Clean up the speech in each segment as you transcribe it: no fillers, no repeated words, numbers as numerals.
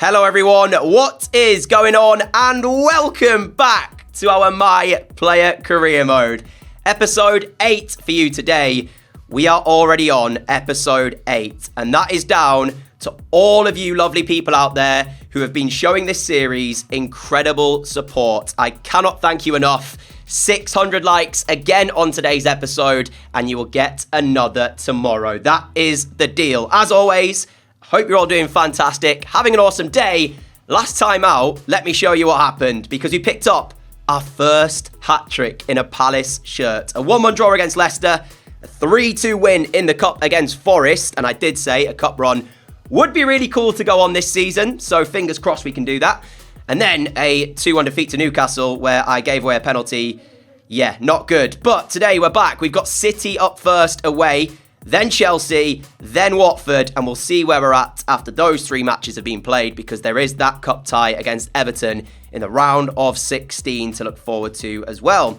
Hello everyone, what is going on? And welcome back to our My Player Career Mode. Episode 8 for you today. We are already on episode 8, and that is down to all of you lovely people out there who have been showing this series incredible support. I cannot thank you enough. 600 likes again on today's episode, and you will get another tomorrow. That is the deal. As always, hope you're all doing fantastic, having an awesome day. Last time out, let me show you what happened, because we picked up our first hat-trick in a Palace shirt. A 1-1 draw against Leicester, a 3-2 win in the Cup against Forest, and I did say a Cup run would be really cool to go on this season, so fingers crossed we can do that. And then a 2-1 defeat to Newcastle, where I gave away a penalty. Yeah, not good. But today we're back. We've got City up first away, then Chelsea, then Watford, and we'll see where we're at after those 3 matches have been played, because there is that cup tie against Everton in the round of 16 to look forward to as well.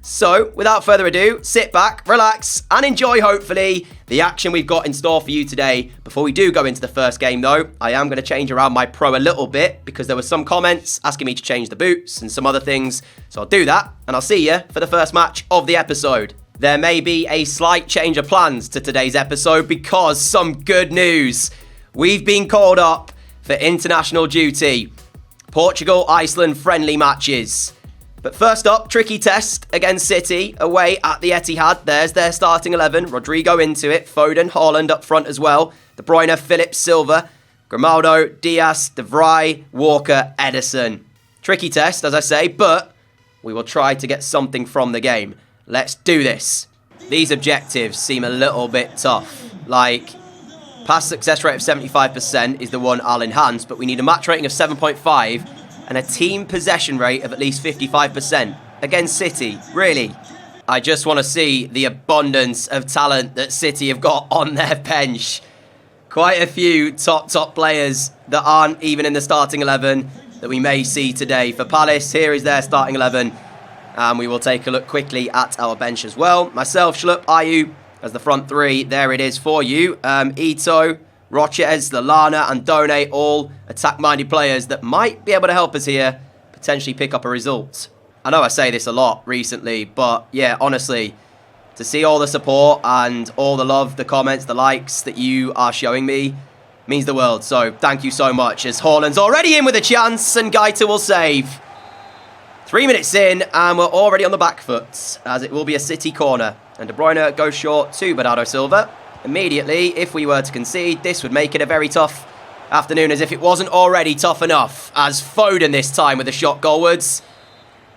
So, without further ado, sit back, relax, and enjoy, hopefully, the action we've got in store for you today. Before we do go into the first game, though, I am going to change around my pro a little bit, because there were some comments asking me to change the boots and some other things, so I'll do that, and I'll see you for the first match of the episode. There may be a slight change of plans to today's episode because some good news. We've been called up for international duty. Portugal-Iceland friendly matches. But first up, tricky test against City away at the Etihad. There's their starting 11. Rodrigo into it. Foden, Haaland up front as well. De Bruyne, Phillips, Silva, Grimaldo, Diaz, De Vrij, Walker, Ederson. Tricky test, as I say, but we will try to get something from the game. Let's do this. These objectives seem a little bit tough. Like, pass success rate of 75% is the one I'll enhance, but we need a match rating of 7.5 and a team possession rate of at least 55% against City. Really, I just want to see the abundance of talent that City have got on their bench. Quite a few top players that aren't even in the starting 11 that we may see today. For Palace, here is their starting 11. And we will take a look quickly at our bench as well. Myself, Schlupp, Ayew as the front 3. There it is for you. Ito, Roches, Lallana and Done, all attack-minded players that might be able to help us here, potentially pick up a result. I know I say this a lot recently, but yeah, honestly, to see all the support and all the love, the comments, the likes that you are showing me means the world. So thank you so much, as Haaland's already in with a chance and Gaita will save. 3 minutes in, and we're already on the back foot, as it will be a City corner. And De Bruyne goes short to Bernardo Silva. Immediately, if we were to concede, this would make it a very tough afternoon, as if it wasn't already tough enough, as Foden this time with a shot goalwards.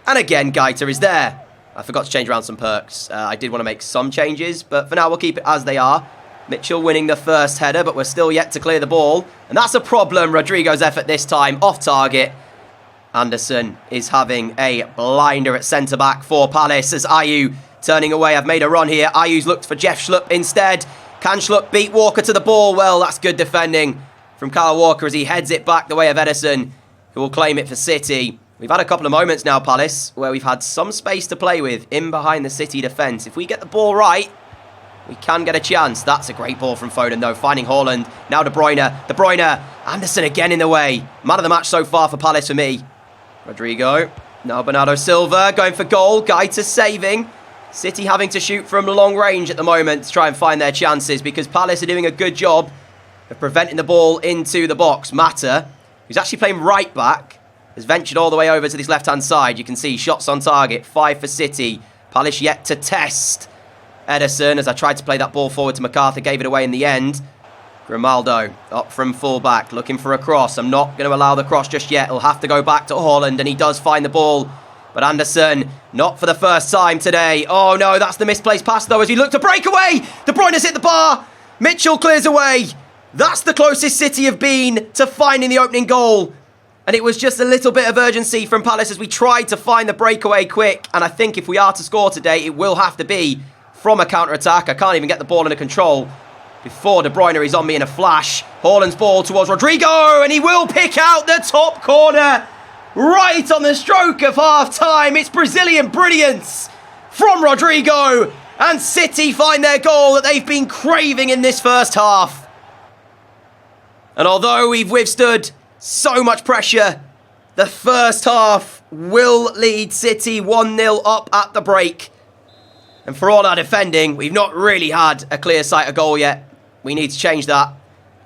And again, Gaita is there. I forgot to change around some perks. I did want to make some changes, but for now we'll keep it as they are. Mitchell winning the first header, but we're still yet to clear the ball. And that's a problem. Rodrigo's effort this time, off target. Anderson is having a blinder at centre-back for Palace, as Ayew turning away. I've made a run here. Ayew's looked for Jeff Schlupp instead. Can Schlupp beat Walker to the ball? Well, that's good defending from Kyle Walker as he heads it back the way of Ederson, who will claim it for City. We've had a couple of moments now, Palace, where we've had some space to play with in behind the City defence. If we get the ball right, we can get a chance. That's a great ball from Foden, though, finding Haaland. Now De Bruyne. De Bruyne. Anderson again in the way. Man of the match so far for Palace for me. Rodrigo, now Bernardo Silva going for goal. Gaita saving. City having to shoot from long range at the moment to try and find their chances, because Palace are doing a good job of preventing the ball into the box. Mata, who's actually playing right back, has ventured all the way over to this left-hand side. You can see shots on target, 5 for City. Palace yet to test Ederson, as I tried to play that ball forward to MacArthur, gave it away in the end. Grimaldo up from full-back, looking for a cross. I'm not going to allow the cross just yet. He'll have to go back to Haaland, and he does find the ball. But Anderson, not for the first time today. Oh no, that's the misplaced pass though, as he looked to break away. De Bruyne's hit the bar. Mitchell clears away. That's the closest City have been to finding the opening goal. And it was just a little bit of urgency from Palace as we tried to find the breakaway quick. And I think if we are to score today, it will have to be from a counter-attack. I can't even get the ball under control before De Bruyne is on me in a flash. Haaland's ball towards Rodrigo, and he will pick out the top corner right on the stroke of half-time. It's Brazilian brilliance from Rodrigo, and City find their goal that they've been craving in this first half. And although we've withstood So much pressure. The first half will lead City 1-0 up at the break. And for all our defending, we've not really had a clear sight of goal yet. We need to change that.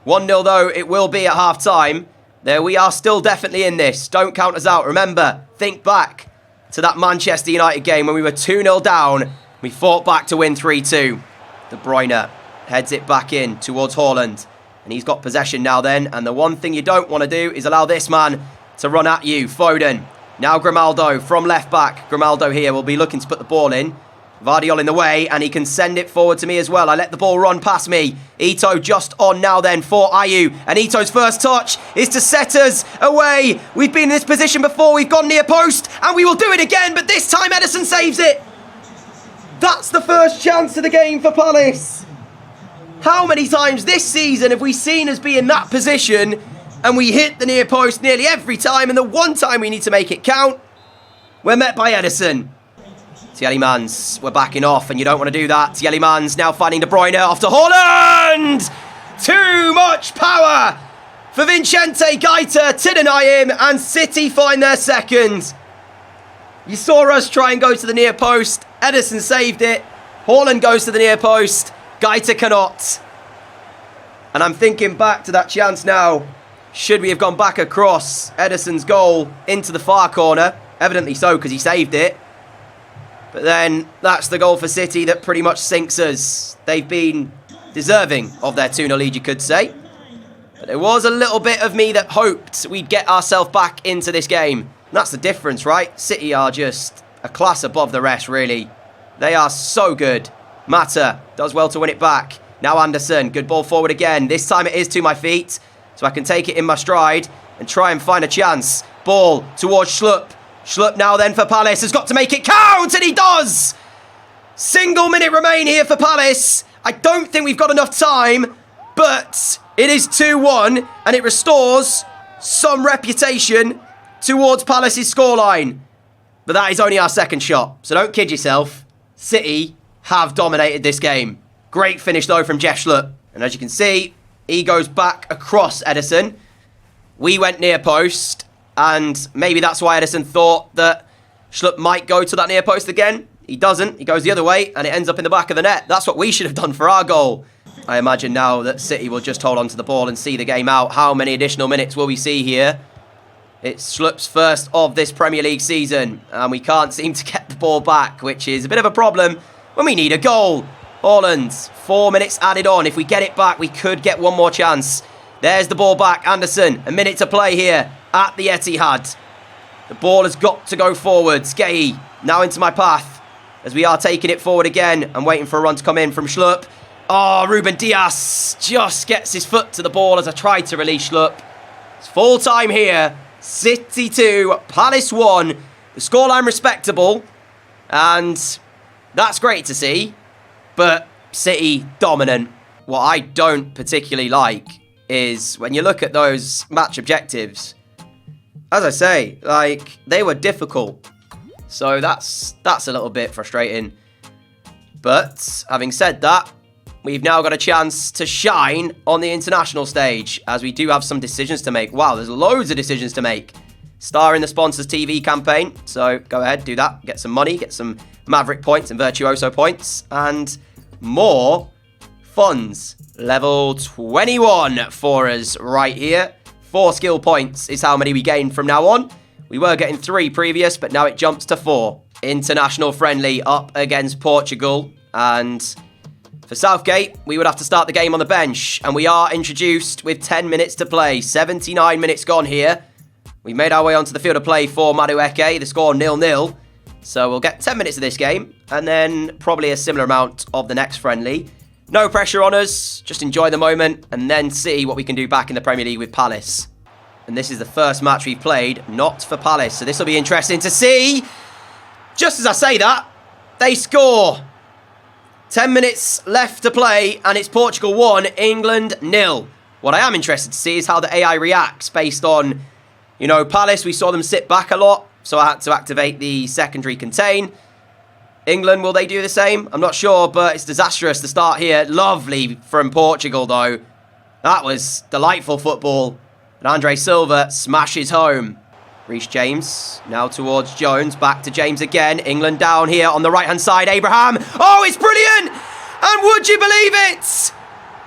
1-0 though, it will be at half-time. There we are still definitely in this. Don't count us out. Remember, think back to that Manchester United game when we were 2-0 down. We fought back to win 3-2. De Bruyne heads it back in towards Haaland. And he's got possession now then. And the one thing you don't want to do is allow this man to run at you. Foden. Now Grimaldo from left back. Grimaldo here will be looking to put the ball in. Vardiol in the way, and he can send it forward to me as well. I let the ball run past me. Ito just on now then for Ayew. And Ito's first touch is to set us away. We've been in this position before. We've gone near post, and we will do it again, but this time Ederson saves it. That's the first chance of the game for Palace. How many times this season have we seen us be in that position, and we hit the near post nearly every time, and the one time we need to make it count, we're met by Ederson. Tielemans, we're backing off, and you don't want to do that. Tielemans now finding De Bruyne off to Haaland! Too much power for Vincente Gaeta to deny him, and City find their second. You saw us try and go to the near post. Ederson saved it. Haaland goes to the near post. Gaeta cannot. And I'm thinking back to that chance now. Should we have gone back across Ederson's goal into the far corner? Evidently so, because he saved it. But then that's the goal for City that pretty much sinks us. They've been deserving of their 2-0 lead, you could say. But there was a little bit of me that hoped we'd get ourselves back into this game. And that's the difference, right? City are just a class above the rest, really. They are so good. Mata does well to win it back. Now Anderson, good ball forward again. This time it is to my feet, so I can take it in my stride and try and find a chance. Ball towards Schlupp. Schlupp now then for Palace has got to make it count, and he does! Single minute remain here for Palace. I don't think we've got enough time, but it is 2-1, and it restores some reputation towards Palace's scoreline. But that is only our second shot, so don't kid yourself. City have dominated this game. Great finish though from Jeff Schlupp. And as you can see, he goes back across Ederson. We went near post. And maybe that's why Ederson thought that Schlupp might go to that near post again. He doesn't. He goes the other way, and it ends up in the back of the net. That's what we should have done for our goal. I imagine now that City will just hold on to the ball and see the game out. How many additional minutes will we see here? It's Schlupp's first of this Premier League season, and we can't seem to get the ball back, which is a bit of a problem when we need a goal. Haaland, 4 minutes added on. If we get it back, we could get one more chance. There's the ball back. Anderson, a minute to play here at the Etihad. The ball has got to go forward. Skehi now into my path as we are taking it forward again. I'm waiting for a run to come in from Schlupp. Oh, Ruben Dias just gets his foot to the ball as I tried to release Schlupp. It's full time here. City 2, Palace 1. The scoreline respectable, and that's great to see. But City dominant. What I don't particularly like is when you look at those match objectives, as I say, like, they were difficult. So that's a little bit frustrating. But having said that, we've now got a chance to shine on the international stage, as we do have some decisions to make. Wow, there's loads of decisions to make. Star in the Sponsors TV campaign. So go ahead, do that. Get some money, get some Maverick points and Virtuoso points, and more funds. Level 21 for us right here. 4 skill points is how many we gain from now on. We were getting 3 previous, but now it jumps to 4. International friendly up against Portugal. And for Southgate, we would have to start the game on the bench. And we are introduced with 10 minutes to play. 79 minutes gone here. We made our way onto the field of play for Madueke. The score 0-0. So we'll get 10 minutes of this game. And then probably a similar amount of the next friendly. No pressure on us, just enjoy the moment and then see what we can do back in the Premier League with Palace. And this is the first match we've played, not for Palace, so this will be interesting to see. Just as I say that, they score. 10 minutes left to play, and it's Portugal 1, England 0. What I am interested to see is how the AI reacts based on, you know, Palace, we saw them sit back a lot, so I had to activate the secondary contain. England, will they do the same? I'm not sure, but it's disastrous to start here. Lovely from Portugal, though. That was delightful football. And Andre Silva smashes home. Reece James now towards Jones. Back to James again. England down here on the right-hand side. Abraham. Oh, it's brilliant! And would you believe it?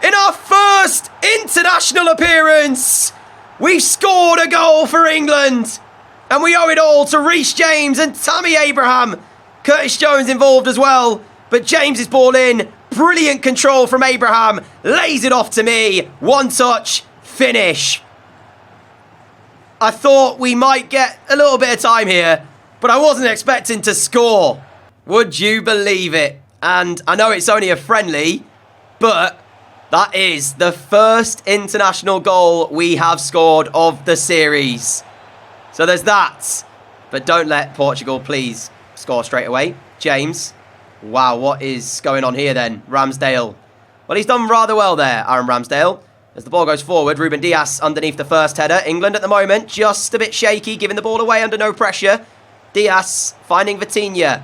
In our first international appearance, we've scored a goal for England. And we owe it all to Reece James and Tammy Abraham. Curtis Jones involved as well. But James's ball in. Brilliant control from Abraham. Lays it off to me. One touch. Finish. I thought we might get a little bit of time here, but I wasn't expecting to score. Would you believe it? And I know it's only a friendly, but that is the first international goal we have scored of the series. So there's that. But don't let Portugal please score straight away. James. Wow, what is going on here then? Ramsdale. Well, he's done rather well there, Aaron Ramsdale. As the ball goes forward, Ruben Dias underneath the first header. England at the moment just a bit shaky, giving the ball away under no pressure. Dias finding Vitinha,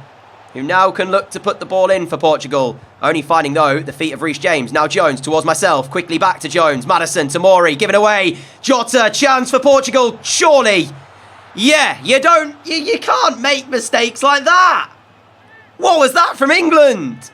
who now can look to put the ball in for Portugal. Only finding, though, the feet of Reece James. Now Jones towards myself. Quickly back to Jones. Maddison to Mori. Given away. Jota. Chance for Portugal. Surely. Yeah, you can't make mistakes like that. What was that from England?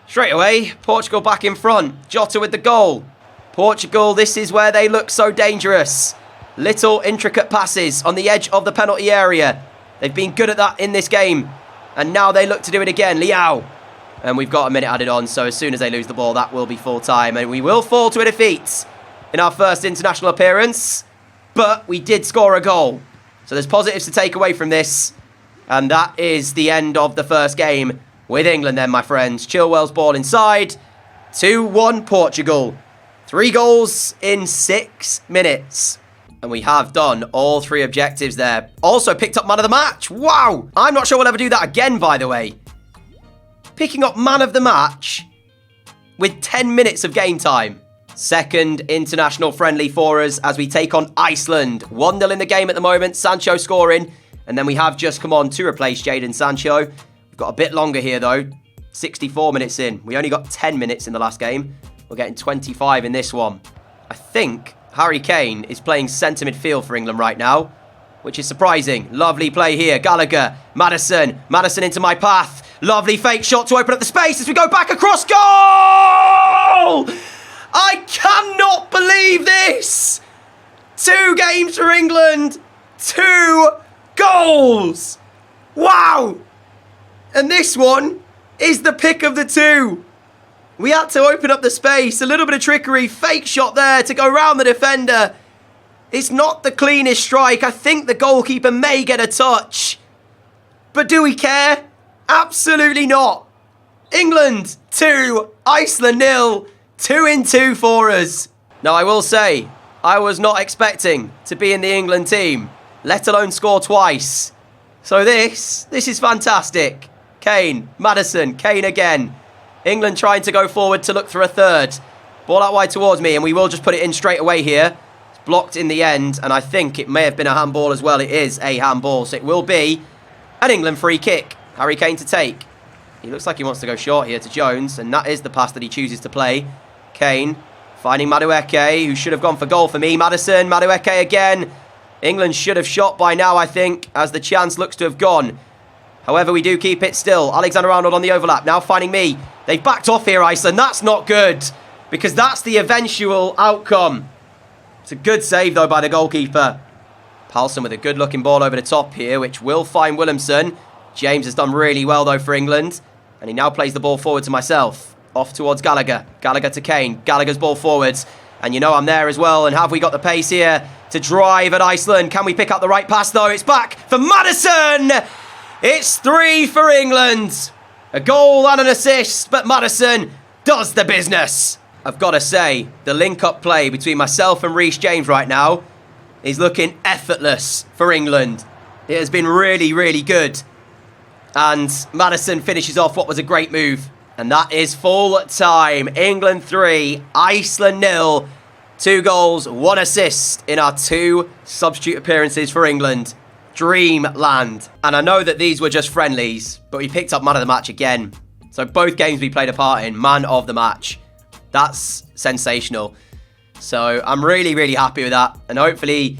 Straight away, Portugal back in front. Jota with the goal. Portugal, this is where they look so dangerous. Little intricate passes on the edge of the penalty area. They've been good at that in this game. And now they look to do it again. Liao. And we've got a minute added on, so as soon as they lose the ball, that will be full time. And we will fall to a defeat in our first international appearance. But we did score a goal. So there's positives to take away from this. And that is the end of the first game with England then, my friends. Chilwell's ball inside. 2-1 Portugal. 3 goals in 6 minutes. And we have done all 3 objectives there. Also picked up man of the match. Wow. I'm not sure we'll ever do that again, by the way. Picking up man of the match with 10 minutes of game time. Second international friendly for us as we take on Iceland. 1-0 in the game at the moment. Sancho scoring. And then we have just come on to replace Jadon Sancho. We've got a bit longer here, though. 64 minutes in. We only got 10 minutes in the last game. We're getting 25 in this one. I think Harry Kane is playing centre midfield for England right now, which is surprising. Lovely play here. Gallagher, Maddison into my path. Lovely fake shot to open up the space as we go back across. Goal! I cannot believe this. 2 games for England. 2 goals. Wow. And this one is the pick of the 2. We had to open up the space. A little bit of trickery. Fake shot there to go round the defender. It's not the cleanest strike. I think the goalkeeper may get a touch. But do we care? Absolutely not. England 2, Iceland 0. 2 in 2 for us. Now, I will say, I was not expecting to be in the England team, let alone score twice. So this is fantastic. Kane, Maddison, Kane again. England trying to go forward to look for a third. Ball out wide towards me, and we will just put it in straight away here. It's blocked in the end, and I think it may have been a handball as well. It is a handball, so it will be an England free kick. Harry Kane to take. He looks like he wants to go short here to Jones, and that is the pass that he chooses to play. Kane finding Madueke, who should have gone for goal for me. Madueke again. England should have shot by now, I think, as the chance looks to have gone. However, we do keep it still. Alexander-Arnold on the overlap, now finding me. They've backed off here, Iceland. That's not good, because that's the eventual outcome. It's a good save, though, by the goalkeeper. Palsson with a good-looking ball over the top here, which will find Williamson. James has done really well, though, for England. And he now plays the ball forward to myself. Off towards Gallagher. Gallagher to Kane. Gallagher's ball forwards. And you know I'm there as well. And have we got the pace here to drive at Iceland? Can we pick up the right pass, though? It's back for Maddison! It's 3 for England. A goal and an assist, but Maddison does the business. I've got to say, the link-up play between myself and Reece James right now is looking effortless for England. It has been really, really good. And Maddison finishes off what was a great move. And that is full time. England 3, Iceland 0. 2 goals, 1 assist in our 2 substitute appearances for England. Dreamland. And I know that these were just friendlies, but we picked up man of the match again. So both games we played a part in, man of the match. That's sensational. So I'm really, really happy with that. And hopefully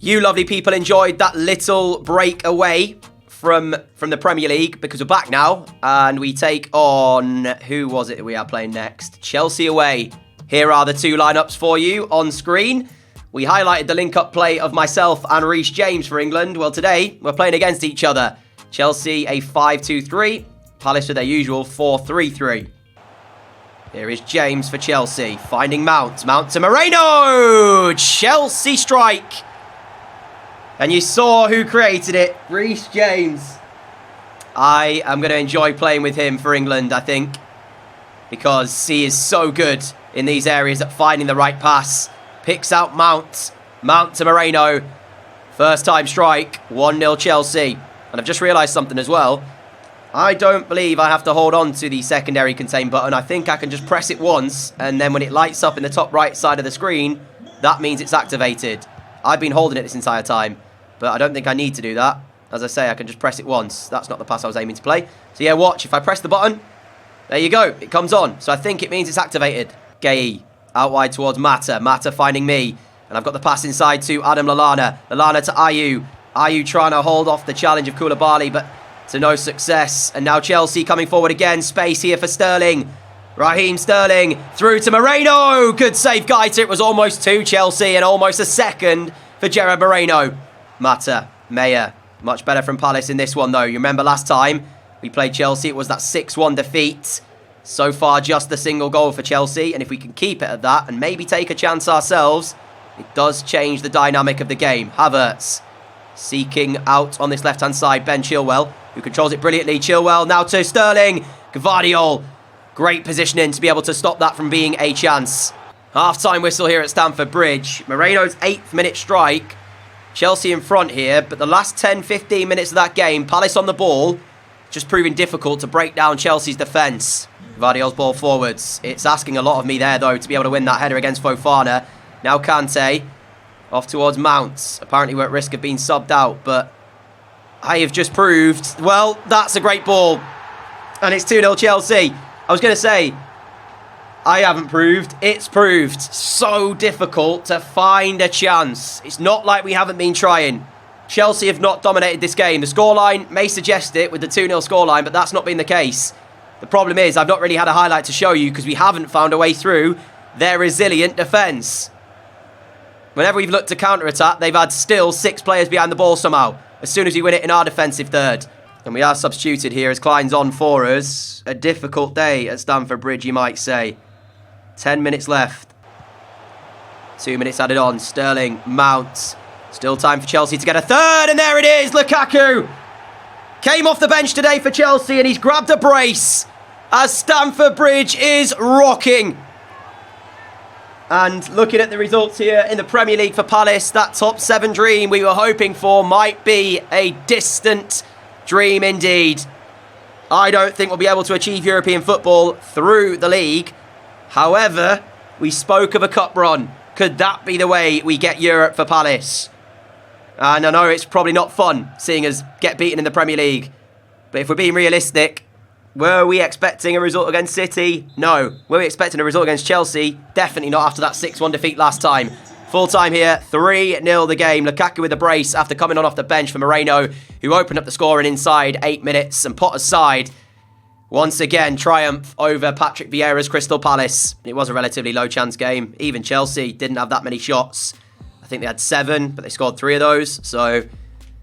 you lovely people enjoyed that little break away from the Premier League, because we're back now and we take on, who was it that we are playing next? Chelsea away. Here are the two lineups for you on screen. We highlighted the link-up play of myself and Reece James for England. Well, today we're playing against each other. Chelsea a 5-2-3, Palace with their usual 4-3-3. Here is James for Chelsea, finding Mount. Mount to Moreno! Chelsea strike! And you saw who created it, Reece James. I am going to enjoy playing with him for England, I think, because he is so good in these areas at finding the right pass. Picks out Mount. Mount to Moreno. First time strike, 1-0 Chelsea. And I've just realised something as well. I don't believe I have to hold on to the secondary contain button. I think I can just press it once, and then when it lights up in the top right side of the screen, that means it's activated. I've been holding it this entire time, but I don't think I need to do that. As I say, I can just press it once. That's not the pass I was aiming to play. So yeah, watch. If I press the button, there you go. It comes on. So I think it means it's activated. Gay out wide towards Mata. Mata finding me. And I've got the pass inside to Adam Lallana. Lallana to Ayew. Ayew trying to hold off the challenge of Koulibaly, but to no success. And now Chelsea coming forward again. Space here for Sterling. Raheem Sterling through to Moreno. Good save, Gaita. It was almost 2 Chelsea and almost a second for Gerard Moreno. Mata. Meyer. Much better from Palace in this one, though. You remember last time we played Chelsea, it was that 6-1 defeat. So far, just the single goal for Chelsea. And if we can keep it at that and maybe take a chance ourselves, it does change the dynamic of the game. Havertz seeking out on this left-hand side. Ben Chilwell, who controls it brilliantly. Chilwell now to Sterling. Gvardiol. Great positioning to be able to stop that from being a chance. Half-time whistle here at Stamford Bridge. Moreno's 8th minute strike. Chelsea in front here, but the last 10-15 minutes of that game, Palace on the ball, just proving difficult to break down Chelsea's defence. Gvardiol's ball forwards. It's asking a lot of me there, though, to be able to win that header against Fofana. Now Kante, off towards Mount. Apparently we're at risk of being subbed out, but I have just proved, well, that's a great ball. And it's 2-0 Chelsea. I was going to say, I haven't proved. It's proved so difficult to find a chance. It's not like we haven't been trying. Chelsea have not dominated this game. The scoreline may suggest it with the 2-0 scoreline, but that's not been the case. The problem is I've not really had a highlight to show you because we haven't found a way through their resilient defence. Whenever we've looked to counter-attack, they've had still 6 players behind the ball somehow, as soon as we win it in our defensive third. And we are substituted here as Klein's on for us. A difficult day at Stamford Bridge, you might say. 10 minutes left. 2 minutes added on. Sterling, Mount. Still time for Chelsea to get a third, and there it is, Lukaku. Came off the bench today for Chelsea, and he's grabbed a brace as Stamford Bridge is rocking. And looking at the results here in the Premier League for Palace, that top 7 dream we were hoping for might be a distant dream indeed. I don't think we'll be able to achieve European football through the league. However, we spoke of a cup run. Could that be the way we get Europe for Palace? And I know it's probably not fun seeing us get beaten in the Premier League. But if we're being realistic, were we expecting a result against City? No. Were we expecting a result against Chelsea? Definitely not after that 6-1 defeat last time. Full time here, 3-0 the game. Lukaku with a brace after coming on off the bench for Moreno, who opened up the scoring inside 8 minutes and put aside. Once again, triumph over Patrick Vieira's Crystal Palace. It was a relatively low chance game. Even Chelsea didn't have that many shots. I think they had 7, but they scored 3 of those. So,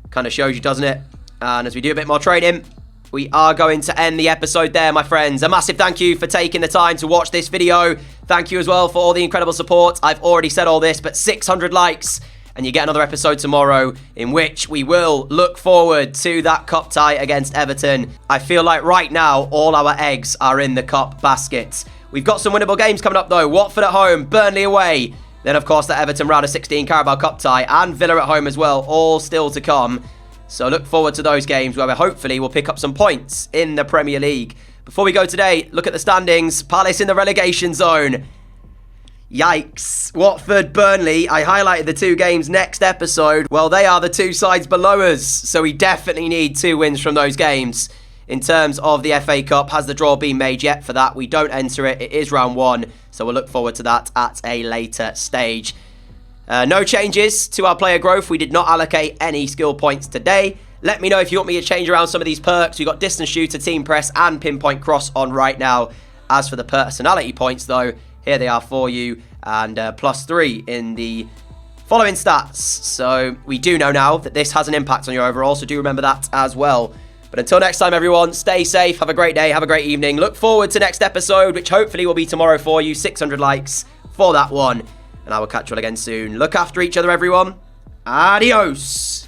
kind of shows you, doesn't it? And as we do a bit more training, we are going to end the episode there, my friends. A massive thank you for taking the time to watch this video. Thank you as well for all the incredible support. I've already said all this, but 600 likes and you get another episode tomorrow in which we will look forward to that cup tie against Everton. I feel like right now all our eggs are in the cup basket. We've got some winnable games coming up though. Watford at home, Burnley away. Then of course the Everton round of 16 Carabao Cup tie and Villa at home as well. All still to come. So look forward to those games where we hopefully will pick up some points in the Premier League. Before we go today, look at the standings. Palace in the relegation zone. Yikes. Watford, Burnley. I highlighted the 2 games next episode. Well, they are the 2 sides below us. So we definitely need 2 wins from those games. In terms of the FA Cup, has the draw been made yet? For that, we don't enter it. It is round 1. So we'll look forward to that at a later stage. No changes to our player growth. We did not allocate any skill points today. Let me know if you want me to change around some of these perks. We've got distance shooter, team press, and pinpoint cross on right now. As for the personality points, though, here they are for you. And +3 in the following stats. So we do know now that this has an impact on your overall. So do remember that as well. But until next time, everyone, stay safe. Have a great day. Have a great evening. Look forward to next episode, which hopefully will be tomorrow for you. 600 likes for that one. And I will catch you all again soon. Look after each other, everyone. Adios.